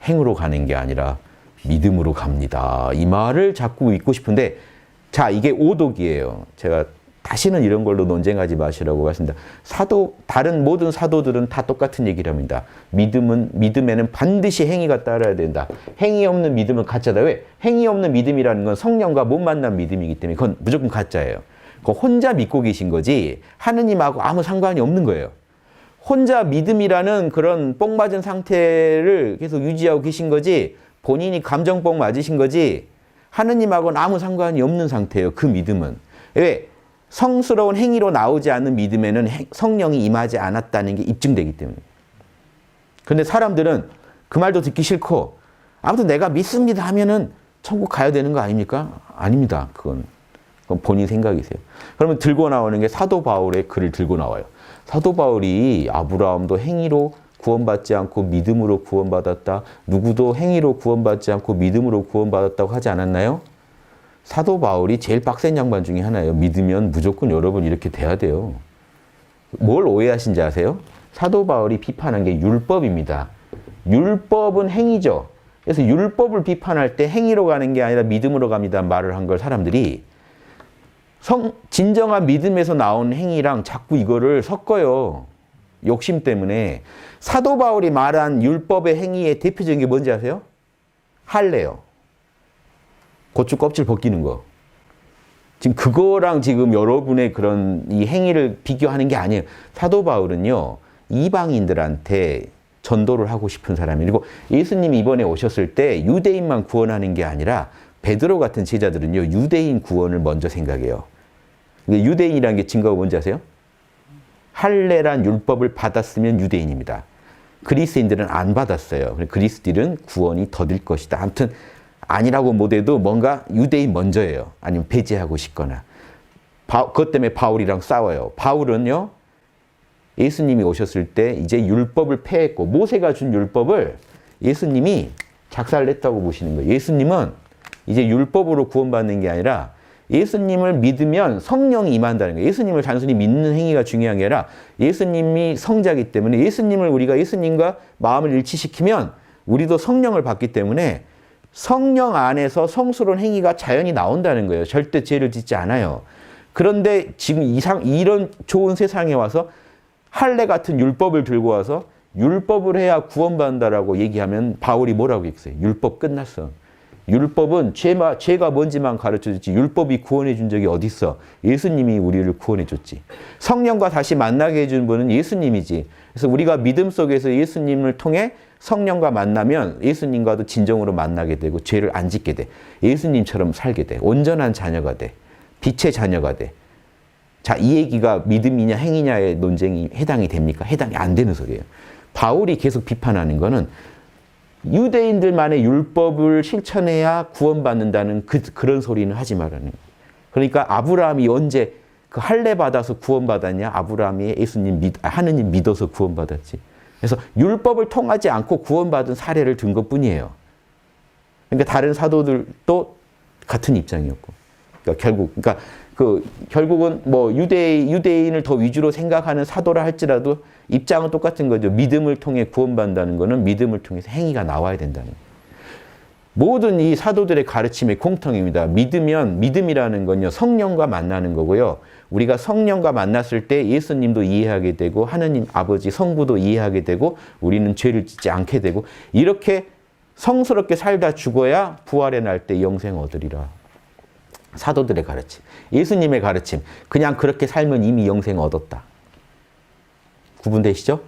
행으로 가는 게 아니라 믿음으로 갑니다. 이 말을 자꾸 읽고 싶은데, 자, 이게 오독이에요. 제가 다시는 이런 걸로 논쟁하지 마시라고 말씀드립니다. 다른 모든 사도들은 다 똑같은 얘기를 합니다. 믿음에는 반드시 행위가 따라야 된다. 행위 없는 믿음은 가짜다. 왜? 행위 없는 믿음이라는 건 성령과 못 만난 믿음이기 때문에 그건 무조건 가짜예요. 그거 혼자 믿고 계신 거지 하느님하고 아무 상관이 없는 거예요. 혼자 믿음이라는 그런 뽕 맞은 상태를 계속 유지하고 계신 거지 본인이 감정뽕 맞으신 거지 하느님하고는 아무 상관이 없는 상태예요. 그 믿음은. 왜? 성스러운 행위로 나오지 않는 믿음에는 성령이 임하지 않았다는 게 입증되기 때문에. 근데 사람들은 그 말도 듣기 싫고 아무튼 내가 믿습니다 하면은 천국 가야 되는 거 아닙니까? 아닙니다. 그건 본인 생각이세요. 그러면 들고 나오는 게 사도 바울의 글을 들고 나와요. 사도 바울이 아브라함도 행위로 구원받지 않고 믿음으로 구원받았다. 누구도 행위로 구원받지 않고 믿음으로 구원받았다고 하지 않았나요? 사도 바울이 제일 빡센 양반 중에 하나예요. 믿으면 무조건 여러분 이렇게 돼야 돼요. 뭘 오해하신지 아세요? 사도 바울이 비판한 게 율법입니다. 율법은 행위죠. 그래서 율법을 비판할 때 행위로 가는 게 아니라 믿음으로 갑니다 말을 한 걸 사람들이 진정한 믿음에서 나온 행위랑 자꾸 이거를 섞어요. 욕심 때문에. 사도 바울이 말한 율법의 행위의 대표적인 게 뭔지 아세요? 할례요. 고추 껍질 벗기는 거. 지금 그거랑 지금 여러분의 그런 이 행위를 비교하는 게 아니에요. 사도 바울은요, 이방인들한테 전도를 하고 싶은 사람이고, 예수님이 이번에 오셨을 때 유대인만 구원하는 게 아니라, 베드로 같은 제자들은요, 유대인 구원을 먼저 생각해요. 근데 유대인이라는 게 증거가 뭔지 아세요? 할례란 율법을 받았으면 유대인입니다. 그리스인들은 안 받았어요. 그리스인들은 구원이 더딜 것이다. 아무튼, 아니라고 못해도 뭔가 유대인 먼저예요. 아니면 배제하고 싶거나. 그것 때문에 바울이랑 싸워요. 바울은요, 예수님이 오셨을 때 이제 율법을 폐했고, 모세가 준 율법을 예수님이 작살냈다고 보시는 거예요. 예수님은 이제 율법으로 구원받는 게 아니라 예수님을 믿으면 성령이 임한다는 거예요. 예수님을 단순히 믿는 행위가 중요한 게 아니라 예수님이 성자이기 때문에 우리가 예수님과 마음을 일치시키면 우리도 성령을 받기 때문에 성령 안에서 성스러운 행위가 자연히 나온다는 거예요. 절대 죄를 짓지 않아요. 그런데 지금 이런 좋은 세상에 와서 할례 같은 율법을 들고 와서 율법을 해야 구원받는다라고 얘기하면 바울이 뭐라고 했어요? 율법 끝났어. 율법은 죄가 뭔지만 가르쳐줬지 율법이 구원해 준 적이 어디 있어? 예수님이 우리를 구원해 줬지. 성령과 다시 만나게 해준 분은 예수님이지. 그래서 우리가 믿음 속에서 예수님을 통해 성령과 만나면 예수님과도 진정으로 만나게 되고 죄를 안 짓게 돼. 예수님처럼 살게 돼. 온전한 자녀가 돼. 빛의 자녀가 돼. 자, 이 얘기가 믿음이냐 행위냐의 논쟁이 해당이 됩니까? 해당이 안 되는 소리예요. 바울이 계속 비판하는 거는 유대인들만의 율법을 실천해야 구원받는다는 그런 소리는 하지 말라는 거예요. 그러니까 아브라함이 언제 그 할례 받아서 구원받았냐? 아브라함이 하느님 믿어서 구원받았지. 그래서 율법을 통하지 않고 구원받은 사례를 든 것뿐이에요. 그러니까 다른 사도들도 같은 입장이었고. 그러니까 결국은 뭐 유대인을 더 위주로 생각하는 사도라 할지라도 입장은 똑같은 거죠. 믿음을 통해 구원받는다는 거는 믿음을 통해서 행위가 나와야 된다는 거예요. 모든 이 사도들의 가르침의 공통입니다. 믿음이라는 건요, 성령과 만나는 거고요. 우리가 성령과 만났을 때 예수님도 이해하게 되고 하느님 아버지 성부도 이해하게 되고 우리는 죄를 짓지 않게 되고 이렇게 성스럽게 살다 죽어야 부활의 날 때 영생 얻으리라. 사도들의 가르침, 예수님의 가르침, 그냥 그렇게 살면 이미 영생 얻었다. 구분되시죠?